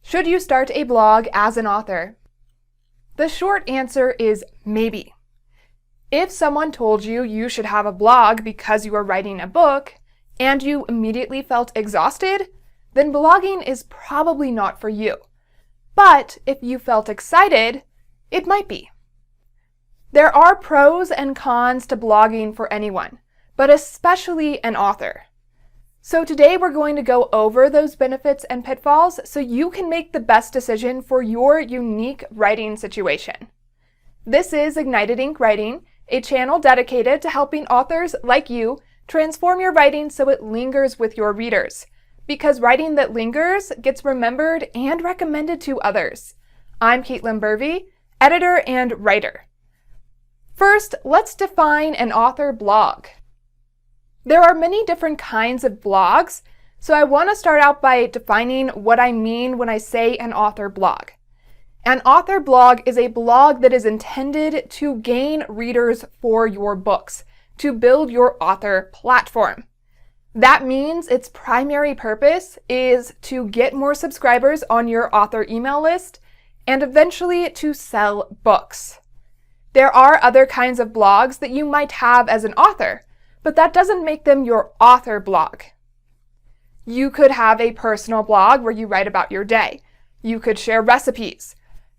Should you start a blog as an author? The short answer is maybe. If someone told you you should have a blog because you are writing a book and you immediately felt exhausted, then blogging is probably not for you. But if you felt excited, it might be. There are pros and cons to blogging for anyone, but especially an author. So today we're going to go over those benefits and pitfalls so you can make the best decision for your unique writing situation. This is Ignited Ink Writing, a channel dedicated to helping authors like you transform your writing so it lingers with your readers. Because writing that lingers gets remembered and recommended to others. I'm Caitlin Burvey, editor and writer. First, let's define an author blog. There are many different kinds of blogs, so I want to start out by defining what I mean when I say an author blog. An author blog is a blog that is intended to gain readers for your books, to build your author platform. That means its primary purpose is to get more subscribers on your author email list and eventually to sell books. There are other kinds of blogs that you might have as an author, but that doesn't make them your author blog. You could have a personal blog where you write about your day. You could share recipes.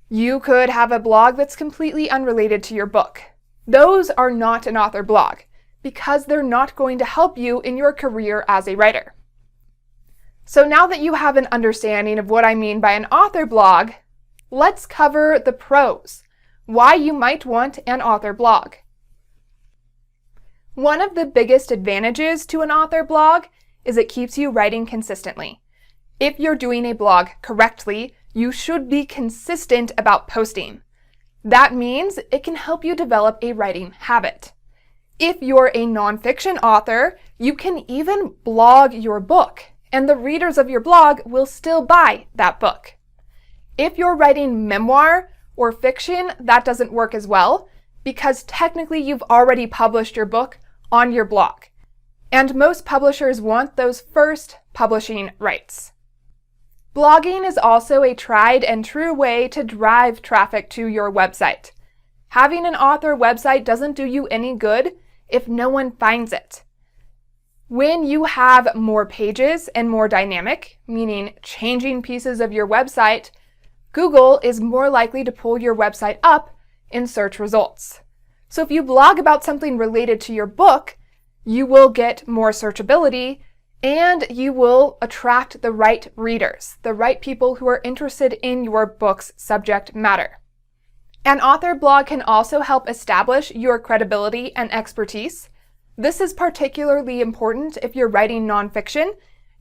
You could have a blog that's completely unrelated to your book. Those are not an author blog, because they're not going to help you in your career as a writer. So now that you have an understanding of what I mean by an author blog, let's cover the pros, why you might want an author blog. One of the biggest advantages to an author blog is it keeps you writing consistently. If you're doing a blog correctly, you should be consistent about posting. That means it can help you develop a writing habit. If you're a nonfiction author, you can even blog your book, and the readers of your blog will still buy that book. If you're writing memoir or fiction, that doesn't work as well, because technically you've already published your book on your blog, and most publishers want those first publishing rights. Blogging is also a tried and true way to drive traffic to your website. Having an author website doesn't do you any good if no one finds it. When you have more pages and more dynamic, meaning changing pieces of your website, Google is more likely to pull your website up in search results. So if you blog about something related to your book, you will get more searchability and you will attract the right readers, the right people who are interested in your book's subject matter. An author blog can also help establish your credibility and expertise. This is particularly important if you're writing nonfiction.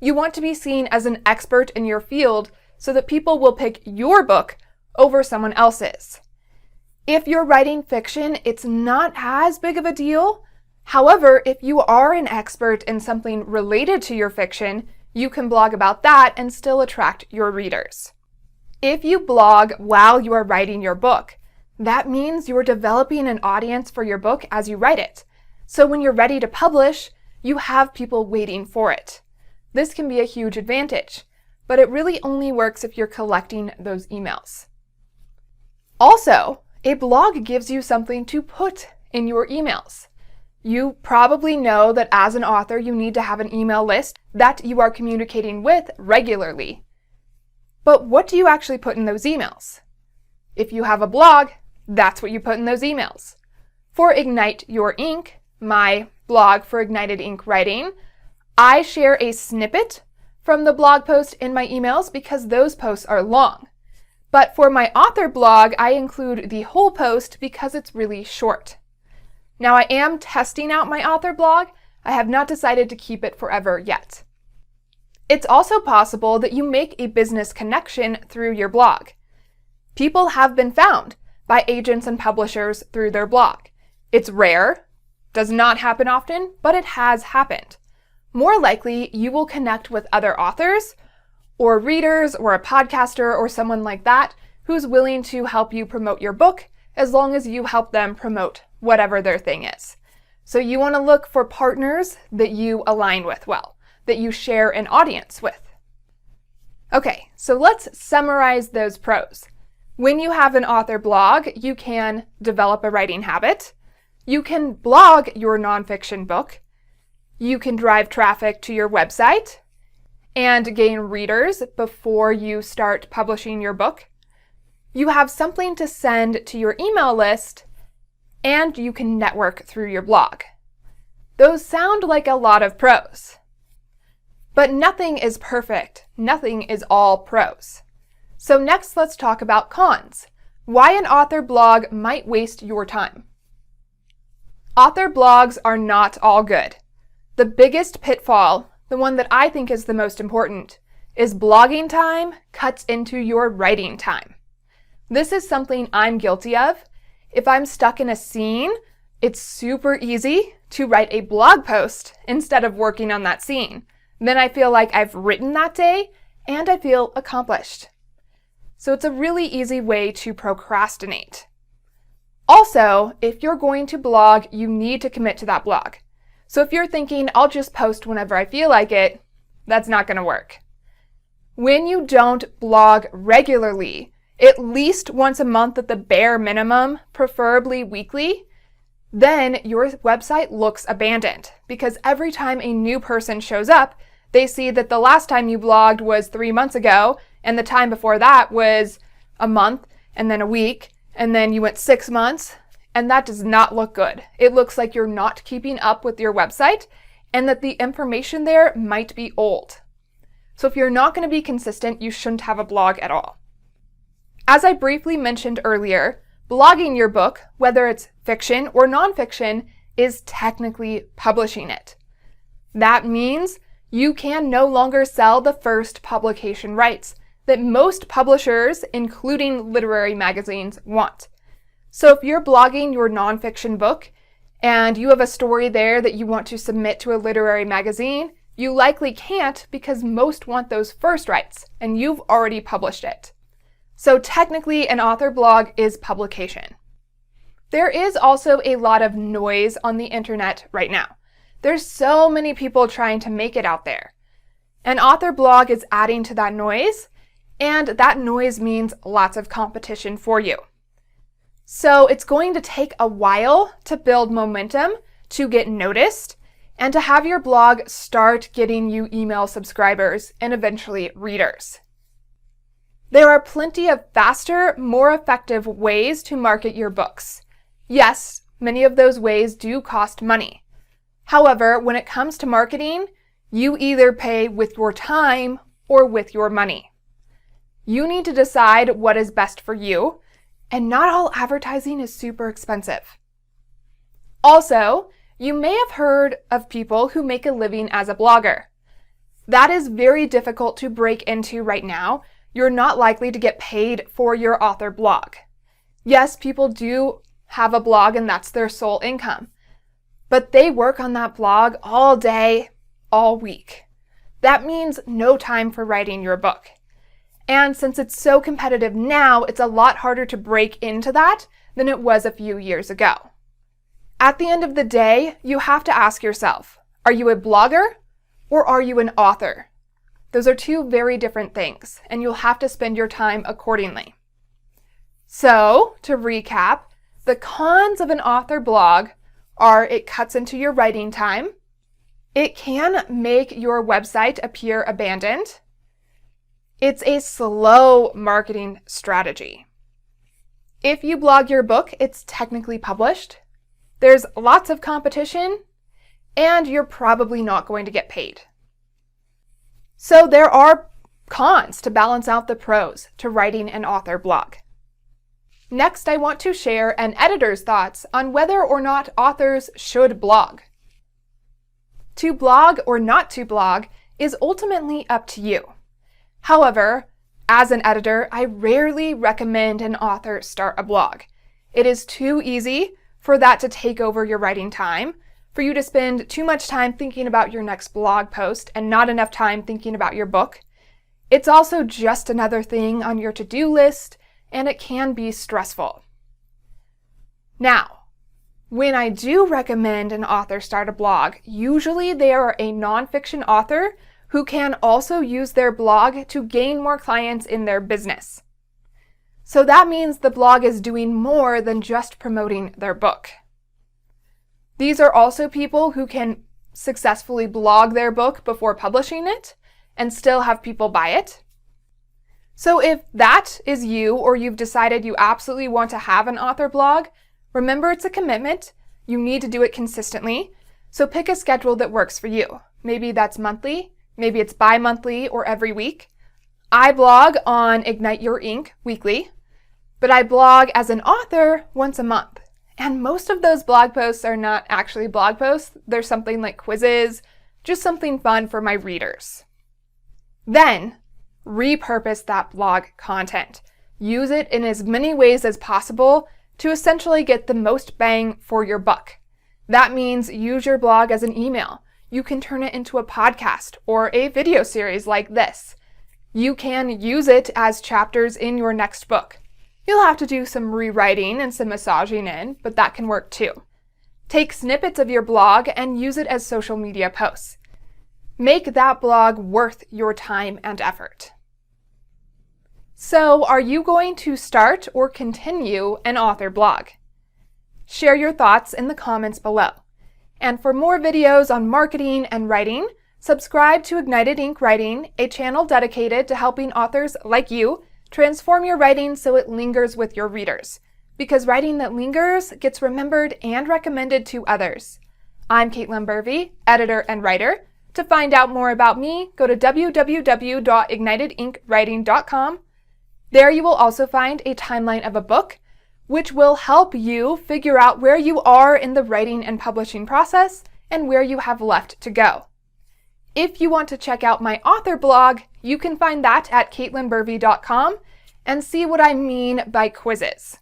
You want to be seen as an expert in your field so that people will pick your book over someone else's. If you're writing fiction, it's not as big of a deal. However, if you are an expert in something related to your fiction, you can blog about that and still attract your readers. If you blog while you are writing your book, that means you're developing an audience for your book as you write it. So when you're ready to publish, you have people waiting for it. This can be a huge advantage, but it really only works if you're collecting those emails. Also, a blog gives you something to put in your emails. You probably know that as an author, you need to have an email list that you are communicating with regularly. But what do you actually put in those emails? If you have a blog, that's what you put in those emails. For Ignite Your Ink, my blog for Ignited Ink Writing, I share a snippet from the blog post in my emails because those posts are long. But for my author blog, I include the whole post because it's really short. Now I am testing out my author blog. I have not decided to keep it forever yet. It's also possible that you make a business connection through your blog. People have been found by agents and publishers through their blog. It's rare, does not happen often, but it has happened. More likely, you will connect with other authors or readers or a podcaster or someone like that who's willing to help you promote your book as long as you help them promote whatever their thing is. So you want to look for partners that you align with well, that you share an audience with. Okay, so let's summarize those pros. When you have an author blog, you can develop a writing habit. You can blog your nonfiction book. You can drive traffic to your website and gain readers before you start publishing your book. You have something to send to your email list, and you can network through your blog. Those sound like a lot of pros. But nothing is perfect. Nothing is all pros. So next, let's talk about cons. Why an author blog might waste your time. Author blogs are not all good. The biggest pitfall, the one that I think is the most important, is blogging time cuts into your writing time. This is something I'm guilty of. If I'm stuck in a scene, it's super easy to write a blog post instead of working on that scene. Then I feel like I've written that day and I feel accomplished. So it's a really easy way to procrastinate. Also, if you're going to blog, you need to commit to that blog. So if you're thinking, I'll just post whenever I feel like it, that's not going to work. When you don't blog regularly, at least once a month at the bare minimum, preferably weekly, then your website looks abandoned because every time a new person shows up, they see that the last time you blogged was 3 months ago, and the time before that was a month, and then a week, and then you went 6 months, and that does not look good. It looks like you're not keeping up with your website, and that the information there might be old. So if you're not going to be consistent, you shouldn't have a blog at all. As I briefly mentioned earlier, blogging your book, whether it's fiction or nonfiction, is technically publishing it. That means you can no longer sell the first publication rights that most publishers, including literary magazines, want. So if you're blogging your nonfiction book and you have a story there that you want to submit to a literary magazine, you likely can't because most want those first rights and you've already published it. So technically, an author blog is publication. There is also a lot of noise on the internet right now. There's so many people trying to make it out there. An author blog is adding to that noise, and that noise means lots of competition for you. So it's going to take a while to build momentum, to get noticed, and to have your blog start getting you email subscribers and eventually readers. There are plenty of faster, more effective ways to market your books. Yes, many of those ways do cost money. However, when it comes to marketing, you either pay with your time or with your money. You need to decide what is best for you, and not all advertising is super expensive. Also, you may have heard of people who make a living as a blogger. That is very difficult to break into right now. You're not likely to get paid for your author blog. Yes, people do have a blog and that's their sole income, but they work on that blog all day, all week. That means no time for writing your book. And since it's so competitive now, it's a lot harder to break into that than it was a few years ago. At the end of the day, you have to ask yourself, are you a blogger or are you an author? Those are two very different things, and you'll have to spend your time accordingly. So, to recap, the cons of an author blog are it cuts into your writing time, it can make your website appear abandoned, it's a slow marketing strategy. If you blog your book, it's technically published, there's lots of competition, and you're probably not going to get paid. So there are cons to balance out the pros to writing an author blog. Next, I want to share an editor's thoughts on whether or not authors should blog. To blog or not to blog is ultimately up to you. However, as an editor, I rarely recommend an author start a blog. It is too easy for that to take over your writing time, for you to spend too much time thinking about your next blog post and not enough time thinking about your book. It's also just another thing on your to-do list, and it can be stressful. Now, when I do recommend an author start a blog, usually they are a nonfiction author who can also use their blog to gain more clients in their business. So that means the blog is doing more than just promoting their book. These are also people who can successfully blog their book before publishing it and still have people buy it. So if that is you, or you've decided you absolutely want to have an author blog, remember it's a commitment. You need to do it consistently. So pick a schedule that works for you. Maybe that's monthly, maybe it's bi-monthly or every week. I blog on Ignite Your Ink weekly, but I blog as an author once a month. And most of those blog posts are not actually blog posts. They're something like quizzes, just something fun for my readers. Then, repurpose that blog content. Use it in as many ways as possible to essentially get the most bang for your buck. That means use your blog as an email. You can turn it into a podcast or a video series like this. You can use it as chapters in your next book. You'll have to do some rewriting and some massaging in, but that can work too. Take snippets of your blog and use it as social media posts. Make that blog worth your time and effort. So, are you going to start or continue an author blog? Share your thoughts in the comments below. And for more videos on marketing and writing, subscribe to Ignited Ink Writing, a channel dedicated to helping authors like you transform your writing so it lingers with your readers. Because writing that lingers gets remembered and recommended to others. I'm Caitlin Burvey, editor and writer. To find out more about me, go to www.ignitedinkwriting.com. There you will also find a timeline of a book, which will help you figure out where you are in the writing and publishing process and where you have left to go. If you want to check out my author blog, you can find that at caitlinburvey.com and see what I mean by quizzes.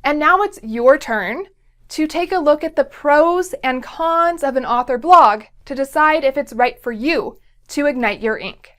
And now it's your turn to take a look at the pros and cons of an author blog to decide if it's right for you to ignite your ink.